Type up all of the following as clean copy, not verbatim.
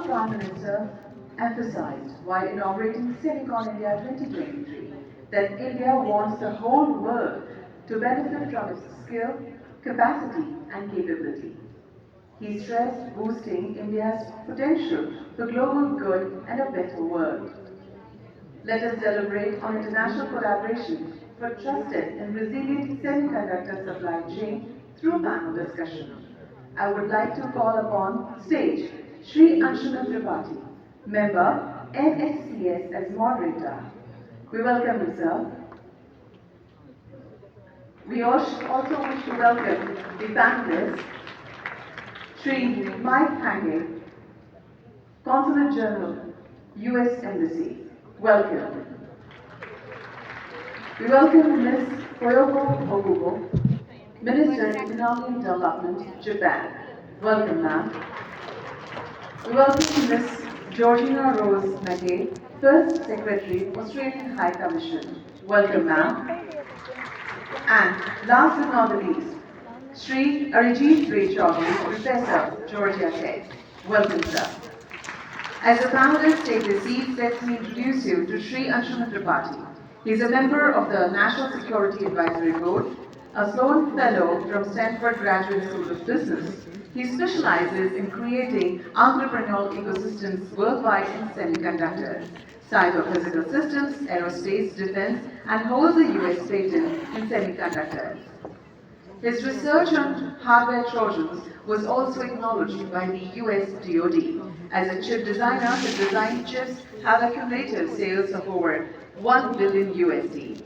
Our Prime Minister emphasized while inaugurating Semicon India 2023 that India wants the whole world to benefit from its skill, capacity and capability. He stressed boosting India's potential for global good and a better world. Let us deliberate on international collaboration for trusted and resilient semiconductor supply chain through panel discussion. I would like to call upon stage Sri Anshuna Tripathi, member NSCS as moderator. We welcome you, sir. We also wish to welcome the panelists, Sri Mike Hange, Consulate General, U.S. Embassy. Welcome. We welcome Ms. Koyoko Okubo, Minister of Economic Development, Japan. Welcome, ma'am. We welcome Ms. Georgina Rose Mackay, First Secretary, Australian High Commission. Welcome, ma'am. And last but not the least, Sri Arijit Ray Chaudhary, Professor, Georgia Tech. Welcome, sir. As the panelists take their seats, let me introduce you to Sri Anshuna Tripathi. He is a member of the National Security Advisory Board, a Sloan Fellow from Stanford Graduate School of Business. He specializes in creating entrepreneurial ecosystems worldwide in semiconductors, cyber-physical systems, aerospace, defense, and holds a US patent in semiconductors. His research on hardware Trojans was also acknowledged by the US DoD. As a chip designer, his designed chips have accumulative sales of over 1 billion USD.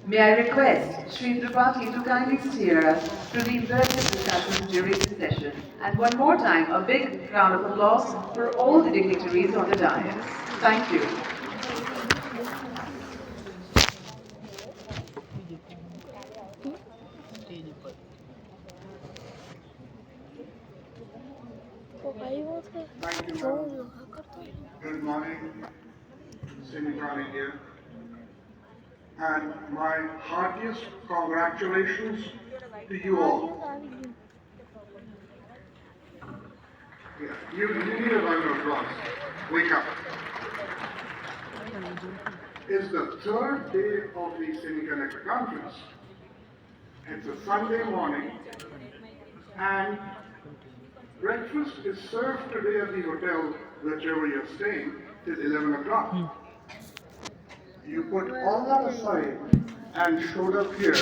May I request Sri Tripathi to kindly steer us through the interactive discussion during this session. And one more time, a big round of applause for all the dignitaries on the dais. Thank you. Thank you, ma'am. Good morning, Semicon India. And my heartiest congratulations to you all. Yeah, you need a round of applause. Wake up. It's the third day of the Semiconductor Conference. It's a Sunday morning, and breakfast is served today at the hotel, whichever you're staying, till 11 o'clock. You put all that aside and showed up here,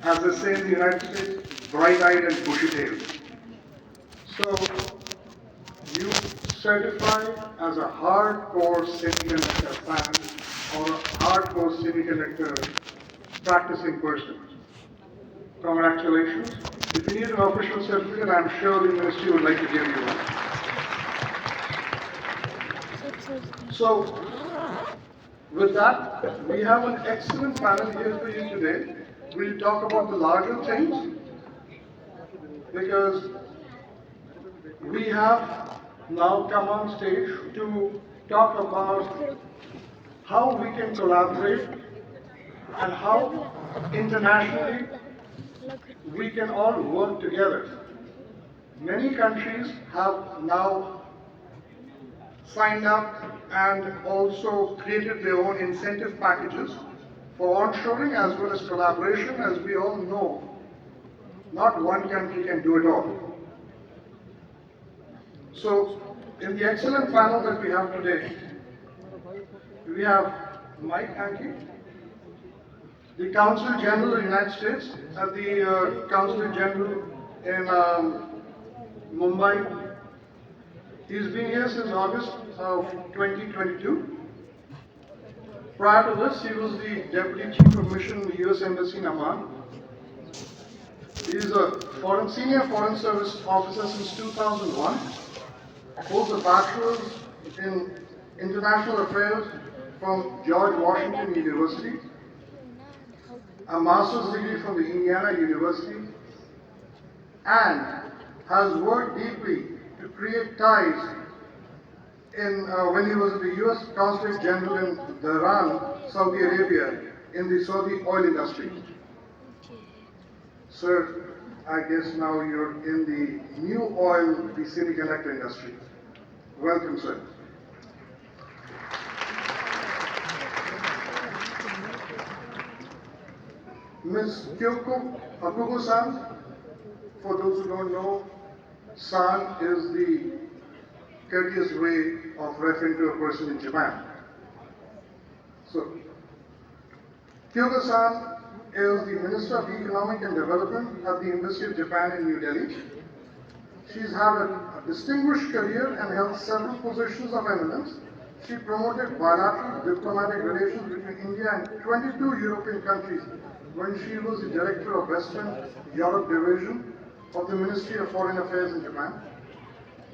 as they say in the United States, bright-eyed and bushy-tailed. So, you certify as a hardcore semiconductor fan or a hardcore semiconductor practicing person. Congratulations. If you need an official certificate, I'm sure the ministry would like to give you one. So, with that, we have an excellent panel here for you today. We'll talk about the larger things because we have now come on stage to talk about how we can collaborate and how internationally we can all work together. Many countries have now signed up and also created their own incentive packages for onshoring as well as collaboration. As we all know, not one country can do it all. So, in the excellent panel that we have today, we have Mike Hankey, the Consul General of the United States at the Consulate General in Mumbai. He's been here since August of 2022. Prior to this, he was the Deputy Chief of Mission in the U.S. Embassy in Amman. He is a Senior Foreign Service Officer since 2001. Holds a Bachelor's in International Affairs from George Washington University, a Master's degree from the Indiana University, and has worked deeply to create ties when he was at the U.S. Consulate General in Tehran, Saudi Arabia, in the Saudi oil industry. Sir, I guess now you're in the new oil, the semiconductor industry. Welcome, sir. Ms. Kyoko Akugo-san, for those who don't know, san is the courteous way of referring to a person in Japan. So, Kyoko-san is the Minister of Economic and Development at the Embassy of Japan in New Delhi. She's had a distinguished career and held several positions of eminence. She promoted bilateral diplomatic relations between India and 22 European countries when she was the Director of Western Europe Division of the Ministry of Foreign Affairs in Japan.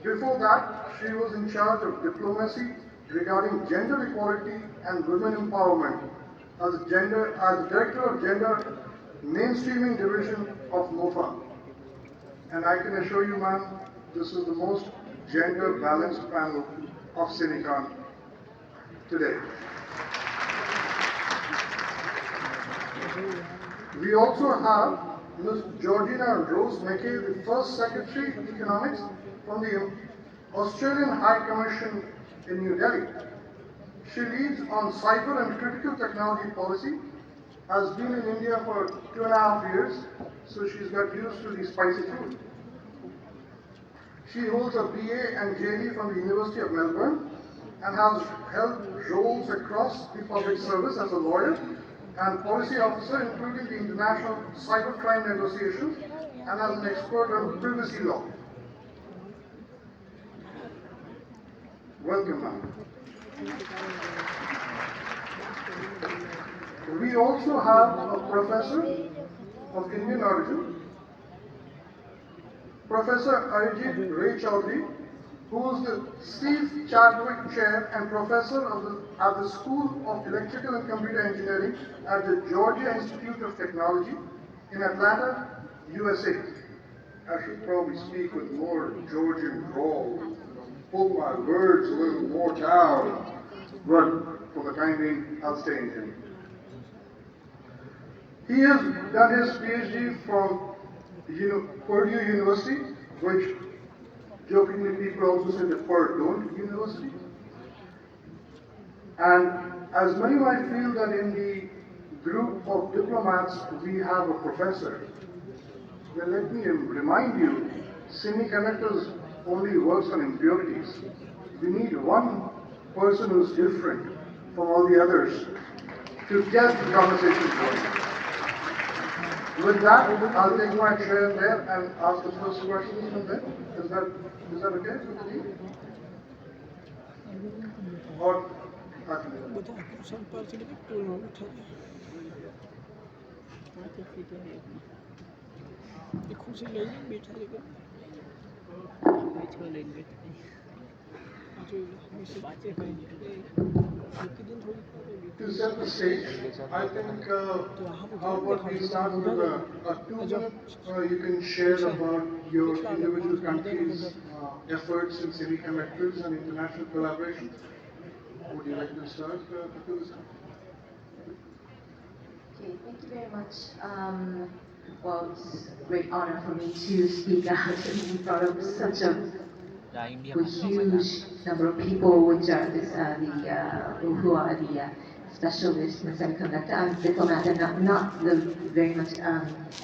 Before that, she was in charge of diplomacy regarding gender equality and women empowerment as Director of Gender Mainstreaming Division of MOFA. And I can assure you, ma'am, this is the most gender-balanced panel of Semicon today. We also have Ms. Georgina Rose McKay, the first Secretary of Economics from the Australian High Commission in New Delhi. She leads on cyber and critical technology policy, has been in India for 2.5 years, so she's got used to the spicy food. She holds a BA and JD from the University of Melbourne and has held roles across the public service as a lawyer and policy officer, including the International Cybercrime Negotiations, and as an expert on privacy law. Welcome, ma'am. We also have a professor of Indian origin, Professor Arijit Ray Chaudhary, who is the Steve Chadwick Chair and Professor at the School of Electrical and Computer Engineering at the Georgia Institute of Technology in Atlanta, USA. I should probably speak with more Georgian drawl, pull my words a little more down, but for the time being, I'll stay Indian. He has done his PhD from Purdue University, which jokingly people also say the Purdue University. And as many might feel that in the group of diplomats we have a professor, well, let me remind you, semiconductors only works on impurities. We need one person who's different from all the others to get the conversation going. With that, I'll take my chair there and ask the first questions from there. Is that okay with the team? Or to set the stage, I think how about we start with a 2-minute, you can share about your individual countries' efforts in semiconductors and international collaboration. Would you like to start, Kakuza? Okay, thank you very much. Well, it's a great honor for me to speak out in front of such a huge number of people, which are who are the specialists in semiconductor. I'm a diplomat and not the very much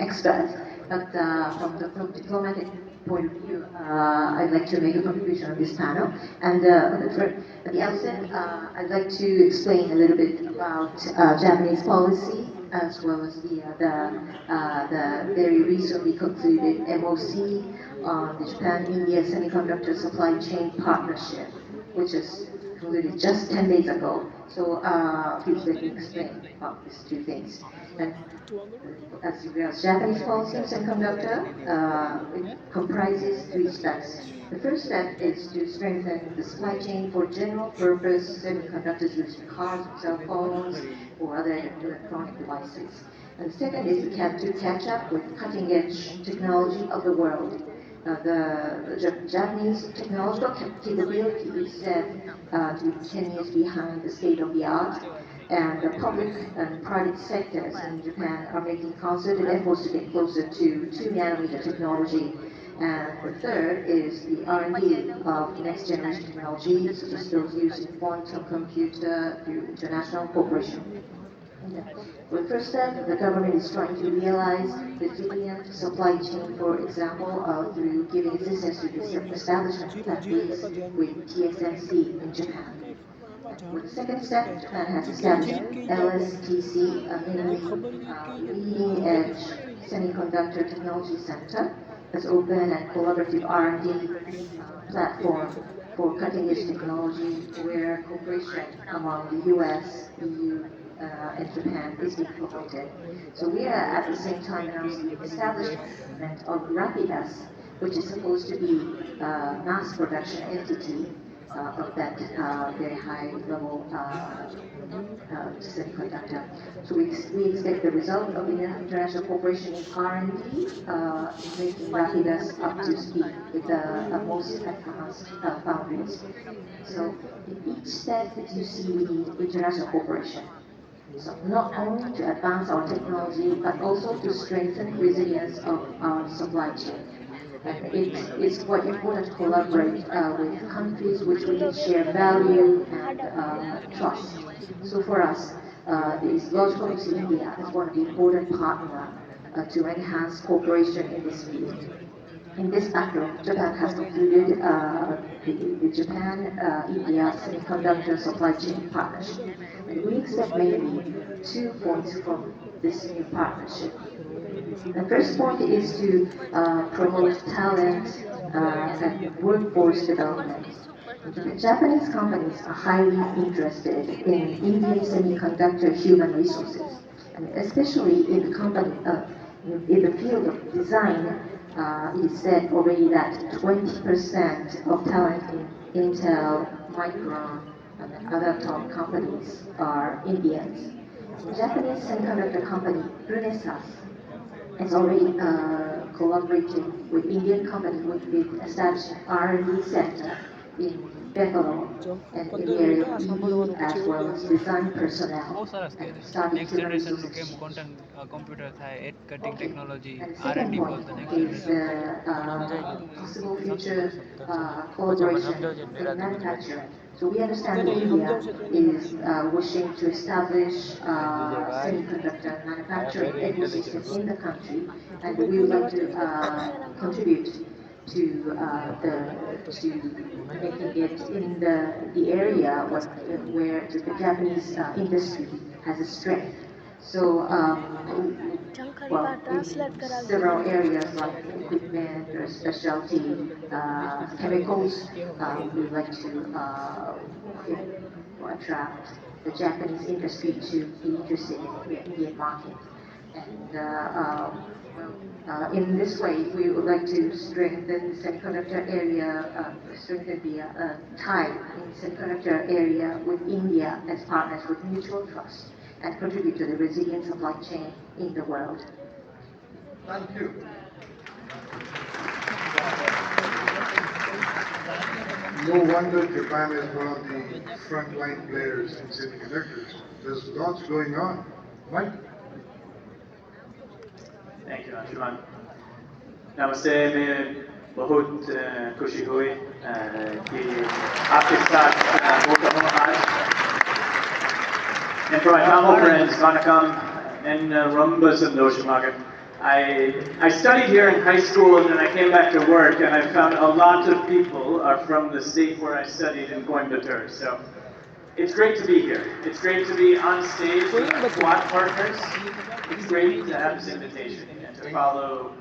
expert, but from the diplomatic point of view, I'd like to make a contribution on this panel. And at the outset, I'd like to explain a little bit about Japanese policy, as well as the very recently concluded MOC on the Japan-India Semiconductor Supply Chain Partnership, which is concluded just 10 days ago. So please let me explain about these two things. And as regards Japanese policy on semiconductor, it comprises 3 steps. The first step is to strengthen the supply chain for general purpose semiconductors used in cars, cell phones, or other electronic devices. And the second is to catch up with cutting-edge technology of the world. The Japanese technological capability is said to be 10 years behind the state of the art, and the public and private sectors in Japan are making concerted efforts to get closer to 2 nanometer technology And the third is the R&D of next generation technology, such as those used in quantum computer through international cooperation. Well, first step, the government is trying to realize resilient supply chain, for example, through giving assistance to the establishment of factories with TSMC in Japan. For the second step, Japan has established LSTC, meaning Leading Edge Semiconductor Technology Center, as open and collaborative R&D platform for cutting-edge technology where cooperation among the US, EU, and Japan is being promoted. So we are at the same time announcing the establishment of Rapidus, which is supposed to be a mass production entity of that very high level semiconductor. So we expect the result of the international cooperation in R&D making Rapidus up to speed with the most advanced foundries. So in each step that you see, we need international cooperation. So not only to advance our technology, but also to strengthen resilience of our supply chain. And it's quite important to collaborate with countries which we can share value and trust. So for us, it is logical to see India as one of the important partners to enhance cooperation in this field. In this backdrop, Japan has concluded the Japan-India semiconductor supply chain partnership. And we expect mainly 2 points from this new partnership. The first point is to promote talent and workforce development. Japanese companies are highly interested in Indian semiconductor human resources, and especially in the company in the field of design. It is said already that 20% of talent in Intel, Micron, and other top companies are Indians. Japanese semiconductor company Renesas is already collaborating with Indian companies with established R&D center in Bangalore and in the area of EV as well as design personnel and starting next human generation resource નું કેમ exchange. content computer થાય head cutting Okay. technology And the second R&D for point the next is generation the possible future પછી મને collaboration સમજાવજે in નિરાતે Gujarati manufacturing. So we understand that India is wishing to establish semiconductor manufacturing ecosystem in the country, and we would like to contribute to to making it in the area where the Japanese industry has a strength. So, well, in several areas like equipment or specialty chemicals, we would like to attract the Japanese industry to be interested in the Indian market. And in this way, we would like to strengthen the semiconductor area, strengthen the tie in the semiconductor area with India as partners with mutual trust and contribute to the resilient supply chain in the world. Thank you. No wonder Japan is one of the frontline players in semiconductors. There's lots going on. Mike? Thank you, Anshuman. नमस्ते मैं बहुत खुशी हुई कि आपके साथ मौका हूँ आज. And for my Tamil friends, Vanakkam and Rumba Sandoshamaka. I studied here in high school and then I came back to work and I found a lot of people are from the state where I studied in Coimbatore. So it's great to be here. It's great to be on stage with my SWAT partners. It's great to have this invitation and to follow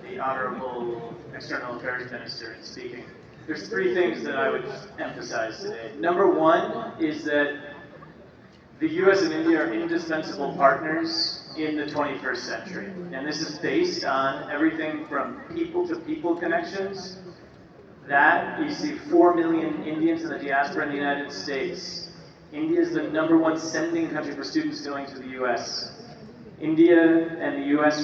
the Honorable External Affairs Minister in speaking. There's 3 things that I would emphasize today. Number 1 is that the US and India are indispensable partners in the 21st century. And this is based on everything from people-to-people connections. That, you see 4 million Indians in the diaspora in the United States. India is the number 1 sending country for students going to the US. India and the US,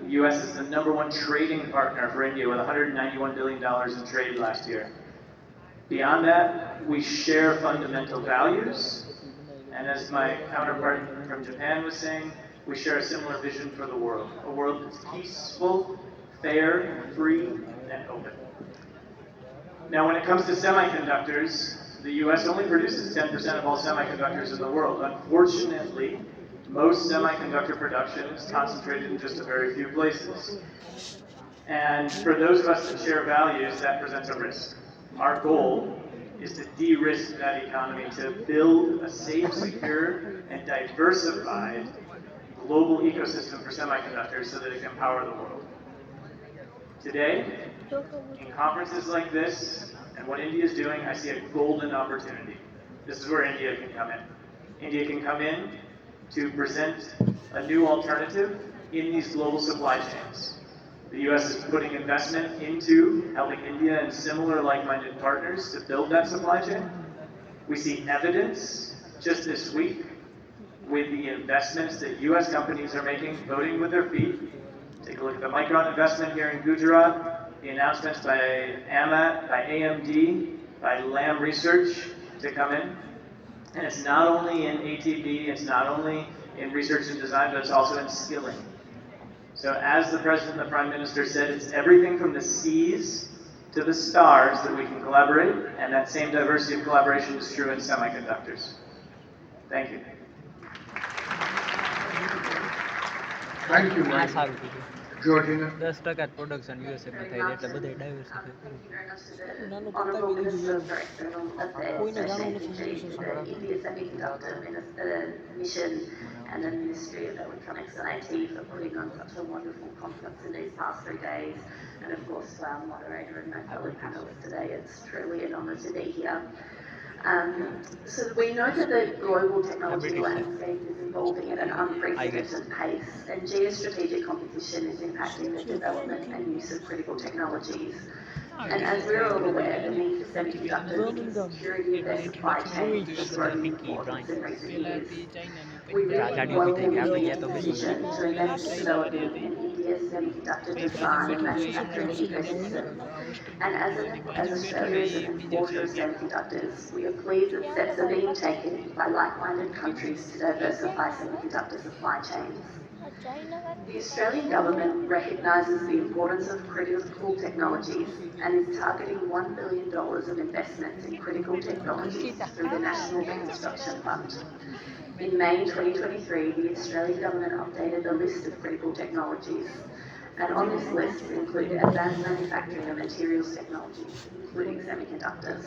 US is the number 1 trading partner for India with $191 billion in trade last year. Beyond that, we share fundamental values. And as my counterpart from Japan was saying, we share a similar vision for the world. A world that's peaceful, fair, free, and open. Now, when it comes to semiconductors, the US only produces 10% of all semiconductors in the world. Unfortunately, most semiconductor production is concentrated in just a very few places. And for those of us that share values, that presents a risk. Our goal is to de-risk that economy, to build a safe, secure, and diversified global ecosystem for semiconductors so that it can power the world. Today, in conferences like this, and what India is doing, I see a golden opportunity. This is where India can come in. India can come in to present a new alternative in these global supply chains. The US is putting investment into helping India and similar like-minded partners to build that supply chain. We see evidence just this week with the investments that US companies are making, voting with their feet. Take a look at the Micron investment here in Gujarat, the announcements by AMAT, by AMD, by Lam Research to come in. And it's not only in ATB, it's not only in research and design, but it's also in skilling. So as the President and the Prime Minister said, it's everything from the seas to the stars that we can collaborate, and that same diversity of collaboration is true in semiconductors. Thank you. Thank you, આ Mike. સારું કીધું. Georgina. 10% production USA માં થાય એટલે બધે diversity. નાનું પતાવી Honourable દીધું Minister જેવું. for External Affairs, કોઈને જાણવું નથી Session to the India Semiconductor Mission and the Ministry of Electronics and IT for putting on such a wonderful conference in these past 3 days, and of course our moderator and my fellow panelists today. It's truly an honour to be here. So we know that the global technology landscape is evolving at an unprecedented pace, and geostrategic competition is impacting the development and use of critical technologies. And as we're all aware, the need for semiconductors and the security of their supply chains has grown in importance in recent years. We really welcome India's decision to invest in development in India's semiconductor design and manufacturing ecosystem. And as Australia is an importer of semiconductors, we are pleased that steps are being taken by like-minded countries to diversify semiconductor supply chains. The Australian government recognises the importance of critical technologies and is targeting $1 billion of investments in critical technologies through the National Infrastructure Fund. In May 2023, the Australian government updated the list of critical technologies, and on this list included advanced manufacturing and materials technologies, including semiconductors.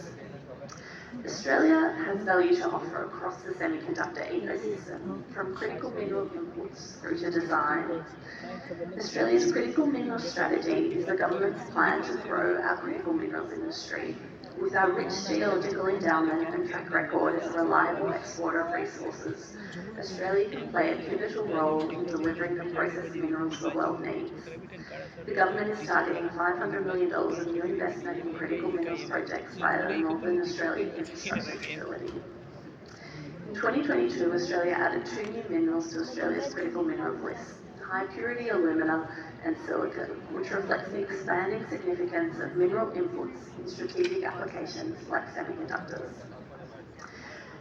Australia has value to offer across the semiconductor ecosystem, from critical mineral inputs through to design. Australia's critical mineral strategy is the government's plan to grow our critical minerals industry. With our rich geological endowment and track record as a reliable exporter of resources, Australia can play a pivotal role in delivering the processed minerals the world needs. The government is targeting $500 million of new investment in critical minerals projects via the Northern Australian Infrastructure Facility. In 2022, Australia added 2 new minerals to Australia's critical minerals list: high-purity alumina and silicon, which reflects the expanding significance of mineral inputs in strategic applications like semiconductors.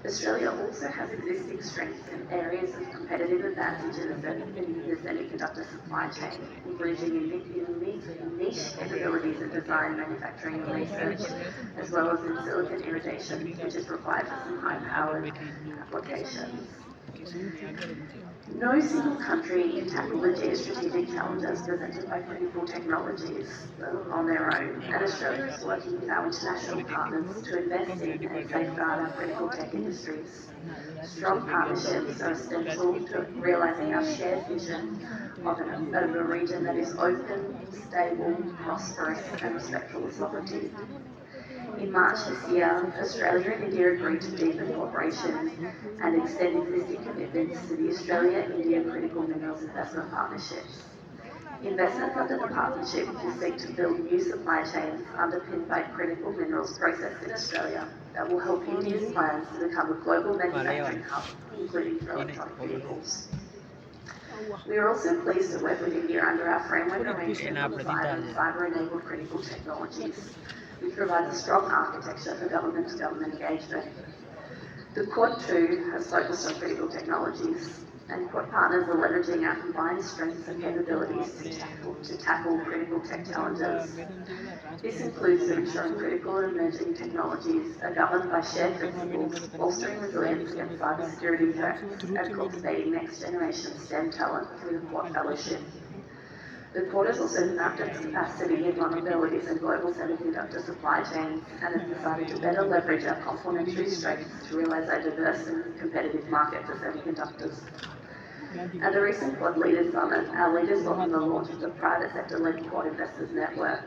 Australia also has existing strengths in areas of competitive advantage in the semiconductor supply chain, bridging in niche capabilities in design, manufacturing and research, as well as in silicon irradiation, which is required for some high-powered applications. No single country can tackle the geostrategic challenges presented by critical technologies on their own, and Australia is working with our international partners to invest in and safeguard our critical tech industries. Strong partnerships are essential to realising our shared vision of a region that is open, stable, prosperous and respectful of sovereignty. In March this year, Australia and India agreed to deepen cooperation and extend existing commitments to the Australia-India Critical Minerals Investment Partnerships. Investments under the partnership will seek to build new supply chains underpinned by critical minerals processed in Australia that will help India's plans to become a global manufacturing hub, including for electronic vehicles. We are also pleased to work with India under our framework arrangement on cyber-enabled critical technologies, which provides a strong architecture for government-to-government engagement. The Quad 2 has focused on critical technologies. and Quad partners are leveraging our combined strengths and capabilities to tackle critical tech challenges. This includes ensuring critical and emerging technologies are governed by shared principles, bolstering resilience against cybersecurity threats, and cultivating next-generation STEM talent through the Quad Fellowship. The Quad has also mapped its capacity and vulnerabilities in global semiconductor supply chains and has decided to better leverage our complementary strengths to realize our diverse and competitive market for semiconductors. At the recent Quad Leaders Summit, our leaders welcomed the launch of the private sector-led Quad Investors Network.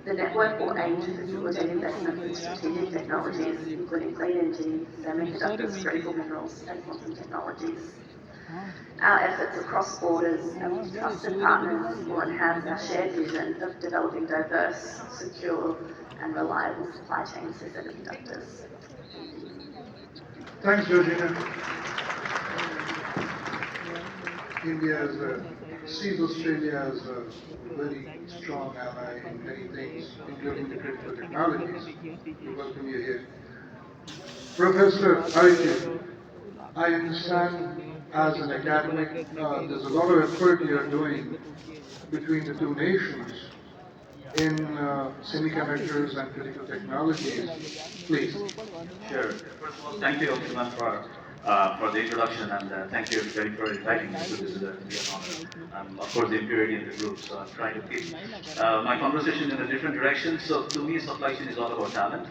The network will aim to facilitate investments in strategic technologies, including clean energy, semiconductors, critical minerals, and quantum technologies. Our efforts across borders and with trusted partners will enhance our shared vision of developing diverse, secure, and reliable supply chains for semiconductors. Thanks, Georgina. Sees Australia as a very strong ally in many things, including the critical technologies. We welcome you here. Professor Archie, I understand as an academic, there's a lot of effort you're doing between the two nations in semiconductors and critical technologies. Please. Sure. First of all, thank you, Okshuman, for the introduction, and thank you, everybody, for inviting me. So this is an honor. Of course, the impurity in the group, so I'm trying to keep my conversation in a different direction. So to me, supply chain is all about talent.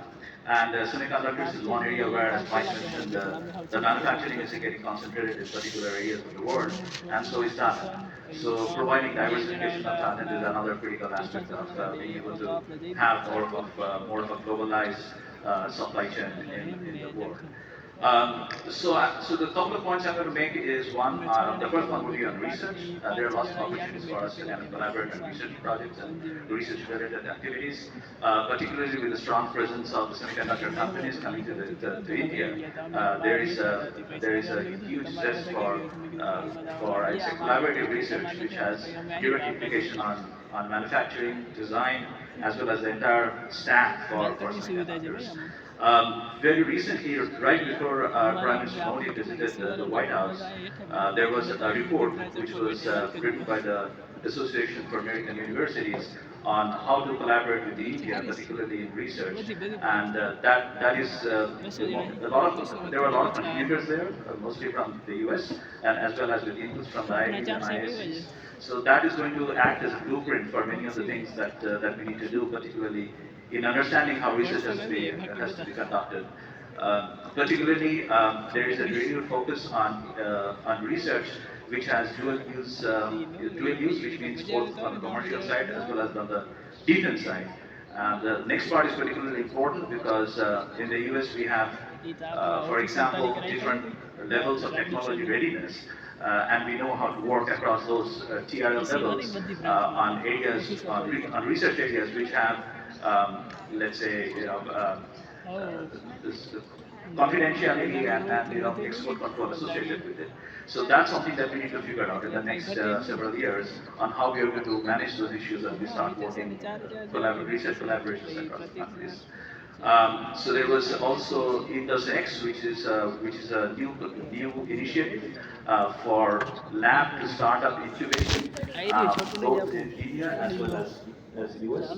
And semiconductors is one area where, as Mike mentioned, the manufacturing is getting concentrated in particular areas of the world, and so is talent. So providing diversification of talent is another critical aspect of being able to have more of a globalized supply chain in the world. So the couple of points I'm going to make is one, the first one would be on research. There are lots of opportunities for us to kind of collaborate on research projects and research-related activities, particularly with the strong presence of the semiconductor companies coming to India. There is a huge zest for I'd say collaborative research, which has direct implication on manufacturing, design, as well as the entire stack for semiconductors. Very recently, right before Prime Minister Modi visited the White House, there was a report which was written by the Association for American Universities on how to collaborate with India, particularly in research, and that is there were a lot of contributors there, mostly from the U.S. and as well as with inputs from the IITs and IIScs. So that is going to act as a blueprint for many of the things that we need to do, particularly in understanding how research has to be conducted. Particularly, there is a renewed focus on research which has dual use, which means both on the commercial side as well as on the defense side. The next part is particularly important because in the US we have, for example, different levels of technology readiness. And we know how to work across those TRL levels on research areas which have, let's say, this confidentiality and export control associated with it. So that's something that we need to figure out in the next several years on how we are going to manage those issues as we start working research collaborations across the countries. So there was also IndusX, which is a new initiative for lab to startup incubation, both in India as well as US.